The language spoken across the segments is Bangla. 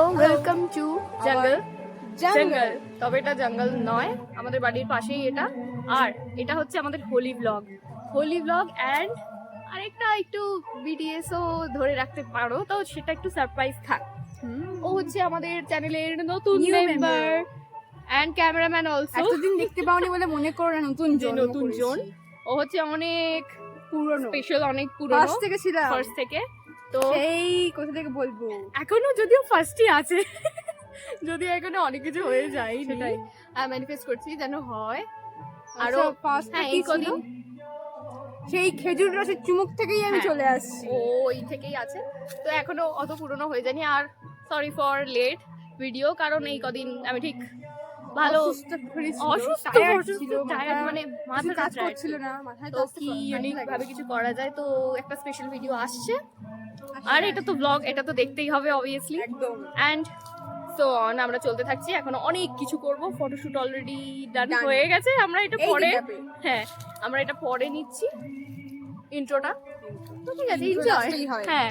ওয়েলকাম টু জঙ্গল জঙ্গল তবে এটা জঙ্গল নয়, আমাদের বাড়ির পাশেই এটা। আর এটা হচ্ছে আমাদের হোলি ব্লগ অ্যান্ড আরেকটা একটু বিটিএসও ধরে রাখতে পারো, তো সেটা একটু সারপ্রাইজ থাক। ও হচ্ছে আমাদের চ্যানেলের নতুন New member member. And cameraman also. এতদিন দেখতে পাওনি বলে মনে করো না নতুন জন ও হচ্ছে অনেক পুরনো স্পেশাল, অনেক পুরনো ফার্স্ট থেকে ছিল ফার্স্ট থেকে। তো সেই কোথা থেকে বলবো এখনো যদিও ফার্স্টই আছে, যদিও এখনো অনেক কিছু হয়ে যায়, সেটাই। ম্যানিফেস্ট করছি যেন হয় আরো আরো। ফার্স্ট হ্যাঁ, এই এই কদিন সেই খেজুর রসের চুমুক থেকেই আমি হ্যাঁ। চলে আসছি। ওই থেকেই আছে, তো এখনো অত পুরনো হয়ে যায়নি। আর সরি ফর লেট ভিডিও, কারণ এই কদিন আমি ঠিক ভালো অসুস্থ টায়ার্ড, মানে মাথা কাজ করছিল না মাথায় তো কি ইউনিক ভাবে কিছু করা যায়, তো একটা স্পেশাল ভিডিও আসছে। আর এটা তো ব্লগ, এটা তো দেখতেই হবে অবভিয়াসলি। একদম অ্যান্ড সো অন, আমরা চলতে থাকছি, এখনো অনেক কিছু করব। Photoshoot already done Done. হয়ে গেছে, আমরা এটা এই পরে দিনটাতে। হ্যাঁ আমরা এটা পরে নিচ্ছি ইন্ট্রোটা। তো ঠিক আছে, Intro এনজয়। last-এই হয়। হ্যাঁ,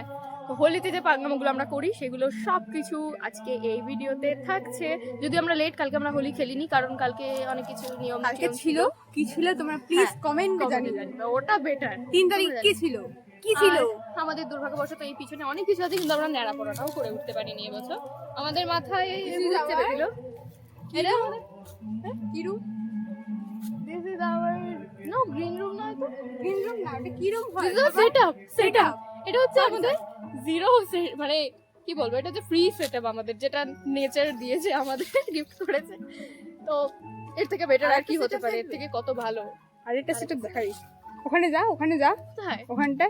হোলিতে যে পাগনামগুলো আমরা করি সেগুলো সবকিছু আজকে এই ভিডিওতে থাকছে। যদি আমরা লেট, কালকে আমরা হোলি খেলিনি, কারণ কালকে অনেক কিছু নিয়ম কালকে টিয়ম ছিল কি ছিল তোমরা প্লিজ কমেন্টে জানিয়ে জানবে, ওটা বেটার। 3 তারিখ কি ছিল কি ছিল আমাদের দুর্ভাগ্যবশত এই পিছনে অনেক কিছু আছে, কিন্তু আমরা ন্যাড়া পড়াটাও করে উঠতে পারিনি এবছর। আমাদের মাথায় ঘুরতে পেরেছিল। এটা আমাদের কি room this is our no green room, নয় তো গ্রিন রুম না এটা কি রুম হয় সেটআপ। এটা হচ্ছে আমাদের জিরো, মানে কি বলবো, এটা হচ্ছে ফ্রি সেটআপ আমাদের, যেটা নেচার দিয়েছে আমাদের, গিফট করেছে। তো এর থেকে বেটার আর কি হতে পারে, এর থেকে কত ভালো। আরেকটা সেটআপ দেখাই ওখানে যা হ্যাঁ, ওখানটা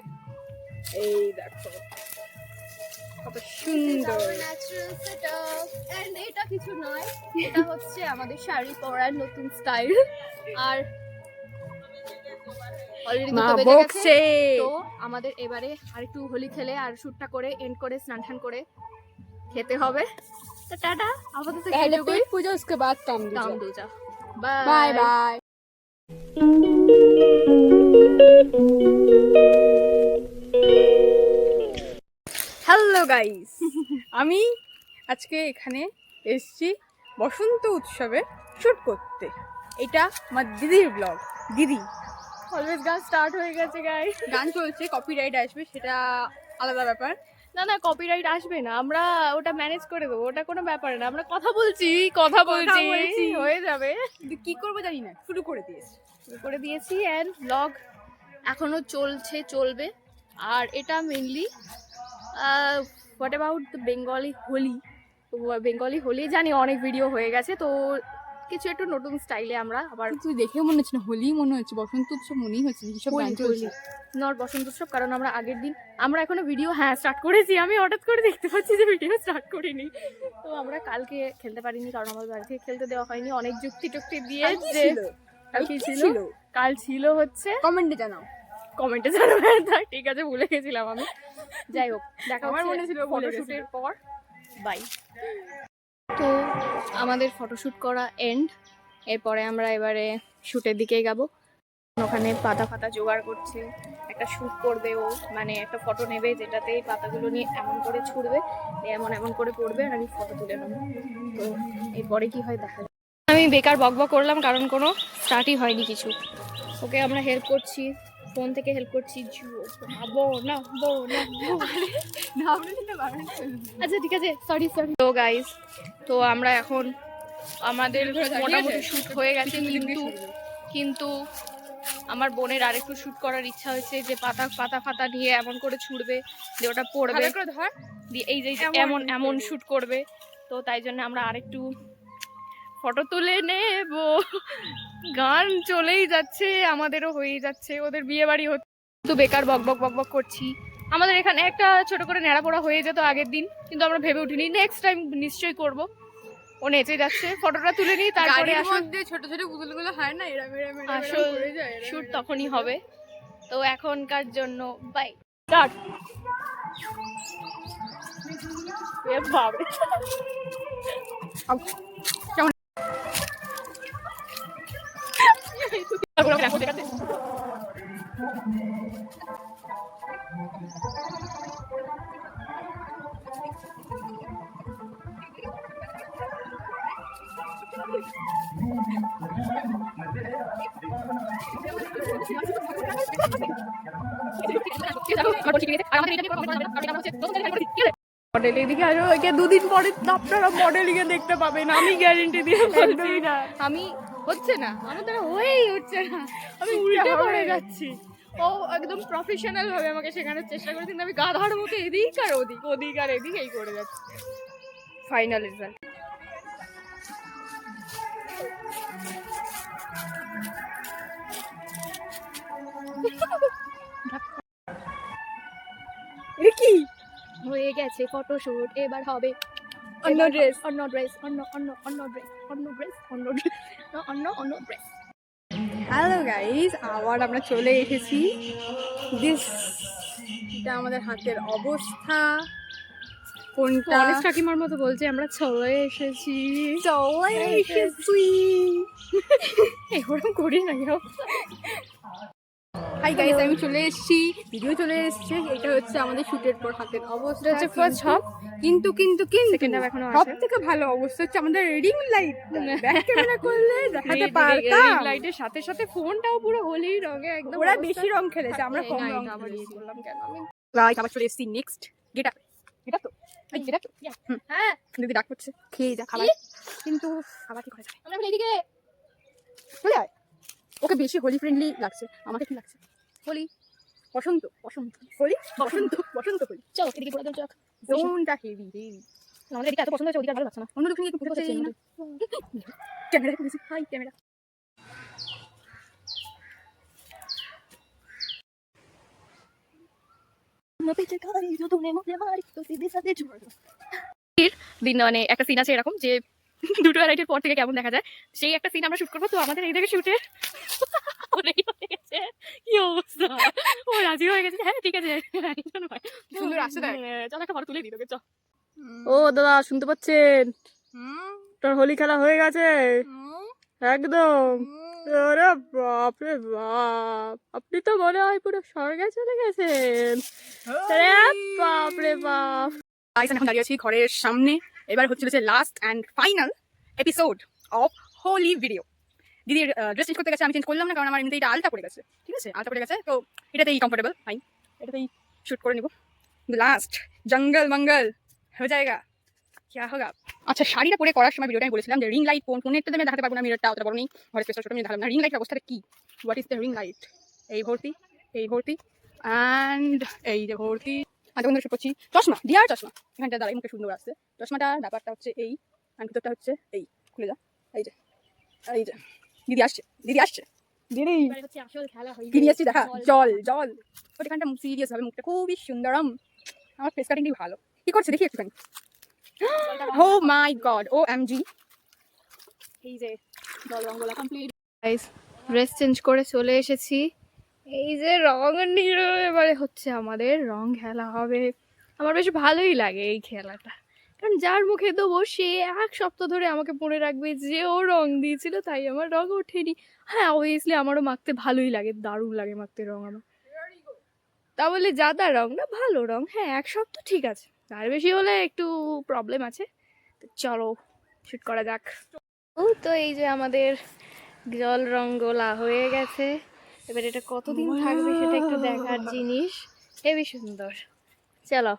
এই দেখো কত সুন্দর ন্যাচারাল সেটআপ। এন্ড এটা কিছু নয়, এটা হচ্ছে আমাদের শাড়ি পরার নতুন স্টাইল। আর অলরেডি মা দুটো বেজে গেছে, বকছে তো আমাদের এবারে আরেকটু হোলি খেলে আর শুটটা করে এন্ড করে স্নান টান করে খেতে হবে। তো টাটা, আপাতত पहले पेट पूजा उसके बाद काम কাম दूजा দুজা। बाय बाय হ্যালো গাইস আমি আজকে এখানে এসেছি বসন্ত উৎসবে শুট করতে। এটা আমার দিদির ব্লগ। দিদি অলওয়েজ গান স্টার্ট হয়ে গেছে গাইস। গান চলছে, কপিরাইট আসবে সেটা আলাদা ব্যাপার। না না, কপিরাইট আসবে না, আমরা ওটা ম্যানেজ করে দেবো, ওটা কোনো ব্যাপার না। আমরা কথা বলছি হয়ে যাবে। কিন্তু কি করবো জানি না, শুরু করে দিয়েছি করে দিয়েছি অ্যান্ড ব্লগ এখনো চলবে। আর এটা mainly what about the Bengali Holi জানি অনেক ভিডিও হয়ে গেছে, তো কিছু একটু নতুন স্টাইলে আমরা আবার তুই দেখে মনে হচ্ছে না হোলি মনে হচ্ছে, বসন্ত উৎসব মনেই হচ্ছে না, কিসব গান চলছে। নট বসন্ত উৎসব, কারণ আমরা আগের দিন আমরা এখনো ভিডিও স্টার্ট করেছি, আমি হঠাৎ করে দেখতে পাচ্ছি যে ভিডিও স্টার্ট করিনি। তো আমরা কালকে খেলতে পারিনি, কারণ আমাদের বাড়ি থেকে খেলতে দেওয়া হয়নি, অনেক যুক্তি টুক্তি দিয়ে। যে কি ছিল কাল ছিল হচ্ছে কমেন্টে জানাও জানাবেন। ঠিক আছে, ভুলে গেছিলাম আমি। যাই হোক, দেখা আমার আমার মনে মনে ছিল, ছিল ভুলে ফটোশুটের পর। বাই। তো আমাদের ফটোশুট করা এন্ড, এরপরে আমরা এবারে শুটের দিকেই যাবো। ওখানে পাতা ফাতা জোগাড় করছে, একটা শ্যুট করবে ও, মানে একটা ফটো নেবে যেটাতে এই পাতাগুলো নিয়ে এমন করে ছুড়বে, এমন করে পড়বে, আর আমি ফটো তুলে নেবো। তো এরপরে কি হয় দেখা যাবে। আমি বেকার বকবক করলাম, কারণ কোনো স্টার্টই হয়নি কিছু। ওকে আমরা হেল্প করছি, ফোন থেকে হেল্প করছি। আচ্ছা ঠিক আছে, সরি। তো গাইস, তো আমরা এখন আমাদের মোটামুটি শ্যুট হয়ে গেছে, কিন্তু আমার বোনের আরেকটু শ্যুট করার ইচ্ছা হয়েছে, যে পাতা ফাতা নিয়ে এমন করে ছুড়বে যে ওটা পড়বে, দিয়ে এই যে এমন শ্যুট করবে। তো তাই জন্য আমরা আরেকটু ফটো তুলে নেব। গান চলেই যাচ্ছে, আমাদেরও হয়েই যাচ্ছে, ওদের বিয়ে বাড়ি হচ্ছে, তো বেকার বকবক করছি। আমাদের এখানে একটা ছোট করে ন্যাড়াপোড়া হয়ে যেত আগের দিন, কিন্তু আমরা ভেবে উঠিনি, নেক্সট টাইম নিশ্চয়ই করব। ও নেচে যাচ্ছে, ফটোটা তুলে নিই, তারপরে ছোট ছোট পুতুলগুলো হয় না আসল শুট তখনই হবে। তো এখনকার জন্য বাই, স্টার্ট। বাবা মডেল এদিকে আসো, একে দুদিন পরে আপনারা মডেলিং এ দেখতে পাবেন, আমি গ্যারেন্টি দিয়ে বলছি। না আমি হচ্ছে না, আমার দ্বারা হয়েই হচ্ছে না, আমি উল্টে পড়ে যাচ্ছি। ও একদম প্রফেশনাল ভাবে আমাকে শেখানোর চেষ্টা করে, কিন্তু আমি গাধার মতো এদিক আর ওদিক ওদিক আর এদিক এই করে যাচ্ছি। ফাইনাল রেজাল্ট কি হয়ে গেছে ফটোশুট, এবার হবে অন্য ড্রেস, অন্য ড্রেস, অন্য অন্য অন্য ড্রেস, অন্য ড্রেস, অন্য ড্রেস, অন্য অন্য ড্রেস। হ্যালো গাইস, আবার আমরা চলে এসেছি। দিস এটা আমাদের হাতের অবস্থা। কোনটা অনেক কাকিমার মতো বলছে আমরা চলে এসেছি, চলে এসেছি। এরকম করি না কেউ। হাই গাইস, আমি চলে এসেছি, ভিডিও চলে এসেছে। এটা হচ্ছে আমাদের শুটের পর হাতের অবস্থা। হচ্ছে ফার্স্ট হাফ, কিন্তু Second half এখনো সব আছে। থেকে ভালো অবস্থা হচ্ছে আমাদের রিং লাইট। ব্যাক ক্যামেরা করলে দেখাতে পারতাম। লাইটের সাথে সাথে ফোনটাও পুরো হোলি রঙে একদম। ওরা বেশি রং খেলেছে, আমরা কম রং আবার খেলেছি। বললাম কেন আমি। লাইক আবার চলে এসেছি নেক্সট গেট আপ। এটা তো এটা তো হ্যাঁ দিদি ডাক করছে, খেয়ে যা খাবার। কিন্তু আবার কি করা যায়, আমরা এখন এদিকে চলে আয়। ওকে বেশি হোলি ফ্রেন্ডলি লাগছে, আমাকে কি লাগছে? হোলি বসন্ত, বসন্ত হোলি বসন্ত, বসন্ত হোলি। চলো এদিকে পুরো চোখ। জোনটা হেভি হেভি। আমাদের এদিকে এত পছন্দ হয়েছে, ওদিকে আর ভালো লাগছে না। অন্য দোকানে একটু ঘুরতে চাই না। ক্যামেরা করেছি, হাই ক্যামেরা। দিন মানে একটা সিন আছে এরকম যে দুটো আড়াইটের পর থেকে কেমন দেখা যায়, সেই একটা সিন আমরা শুট করবো। তো আমাদের এই দেখে শুটে কি অবস্থা, ও রাজি হয়ে গেছে। হ্যাঁ ঠিক আছে, সুন্দর আসছে দেখ। চল একটা ফটো তুলে দিই তোকে। চ ও দাদা শুনতে পাচ্ছেন, তোর হোলি খেলা হয়ে গেছে একদম। আরে বাপ রে বাপ, আপনি তো মনে হয় পুরো স্বর্গে চলে গেছেন। আরে বাপ রে বাপ। গাইস, আমি এখন দাঁড়িয়ে আছি ঘরের সামনে। এবার হচ্ছে last and final episode of Holi video. দিদির ড্রেস চেঞ্জ করতে গেছে, আমি চেঞ্জ করলাম না, কারণ আমার এমনিতে এটা আলতা পড়ে গেছে। ঠিক আছে, আলতা পড়ে গেছে, তো এটাতেই কমফোর্টেবল, ফাইন, এটাতেই শ্যুট করে নেব। লাস্ট জঙ্গল মঙ্গল হয়ে যায়গা, क्या होगा। আচ্ছা, শাড়িটা পরে করার সময় ভিডিওটা আমি বলেছিলাম যে রিং লাইট ফোনেরটা আমি দেখাতে পারবো না, মিররটা অতটা বড় নেই, ঘরে স্পেসটা ছোট, আমি দেখালাম না রিং লাইটের অবস্থাটা কি। What is the ring light? এই ভর্তি, এই ভর্তি, অ্যান্ড এই যে ভর্তি। আর তখন শুট করছি চশমা, দিয়ার চশমা, এখানটা দাঁড়াই, মুখে সুন্দর আসছে চশমাটা। ব্যাপারটা হচ্ছে এই, আর ভিতরটা হচ্ছে এই, খুলে যা, এই যে, এই যে দিদি আসছে, দিদি আসছে, দিদি আসল খেলা হয়ে দিদি আসছে, দেখা জল জল। ওখানটা সিরিয়াস ভাবে, মুখটা খুবই সুন্দরম। আমার ফেস কাটিংটি ভালো। কি করছে দেখি একটুখানি। ও মাই গড, ও এম জি। এই যে জল রঙ্গলা কমপ্লিট। গাইস, ড্রেস চেঞ্জ করে চলে এসেছি। এই যে রং নিয়ে এবারে হচ্ছে আমাদের রং খেলা হবে। আমার বেশ ভালোই লাগে এই খেলাটা, কারণ যার মুখে দেবো সে এক সপ্তাহ ধরে আমাকে মনে রাখবে যে ও রং দিয়েছিল, তাই আমার রং ওঠেনি। হ্যাঁ অবভিয়াসলি আমারও মাখতে ভালোই লাগে, দারুণ লাগে মাখতে রং আমার। তা বলে জাদা রং না, ভালো রং। হ্যাঁ এক সপ্তাহ ঠিক আছে, তার বেশি হলে একটু প্রবলেম আছে। তো চলো শুট করা যাক। ও তো এই যে আমাদের জল রং গোলা হয়ে গেছে। এবার এটা কতদিন থাকবে সেটা একটু দেখার জিনিস। হেবি সুন্দর, চলো।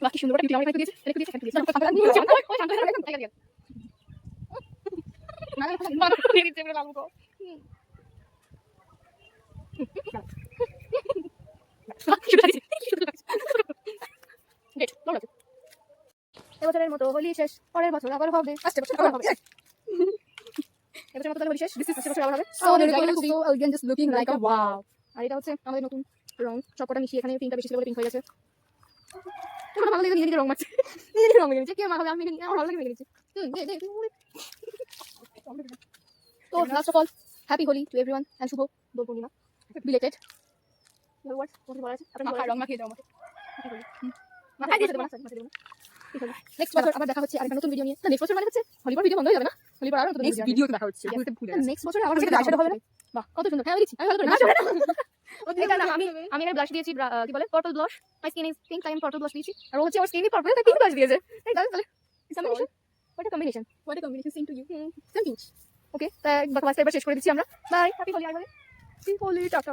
বাকি সুন্দর এবছরের মতো হোলি শেষ, পরের বছর আবার হবে, আসছে বছর আবার হবে। এবছরের মতো তাহলে হোলি শেষ, আসছে বছর আবার হবে। So the color is so elegant, just looking like a wow. আর এটা হচ্ছে আমাদের নতুন রং, সবকটা মিশিয়ে এখানে পিঙ্কটা বেশি ছিল বলে পিঙ্ক হয়ে গেছে। তোমার ভালো লাগে নিজে নিজে রং মারছে, নিজে নিজে রং মেখে নিচ্ছে। কে মাখাবে? আমি মেখে নিই, আমার ভালো লাগে মেখে নিচ্ছি। তো last of all happy Holi to everyone and শুভ Dol Purnima belated. Your words, তোমার বলা আছে? আপনার মাখা রং মাখিয়ে দাও আমাকে। মাথায় দিয়ে দেবো না, মাথায় দেবো না। নেক্সট বছর আবার দেখা হচ্ছে আরেকটা নতুন ভিডিও নিয়ে। না নেক্সট বছর মানে হচ্ছে হলিবার ভিডিও বন্ধ হয়ে যাবে না? হলিবার আরো নতুন নেক্সট ভিডিওতে দেখা হচ্ছে ভুলতে ভুলে গেছি নেক্সট বছরে আবার আজকে দেখা আইশ্যাডো হবে না? বাহ কত সুন্দর। হ্যাঁ আমি দিচ্ছি, আমি ভালো করে এটা না আমি এখানে ব্লাশ দিয়েছি কি বলে purple blush. My skin is pink, তাই আমি পার্পল ব্লাশ দিয়েছি। আর ও হচ্ছে ওর স্কিনই পার্পল, তাই পিঙ্ক ব্লাশ দিয়েছে। এই তাহলে combination what a combination same to you same pink. Okay তাই বাকি ক্লাসটা এবার শেষ করে দিচ্ছি আমরা। By, happy Holi. আর বলে হ্যাপি হোলি, টাটা।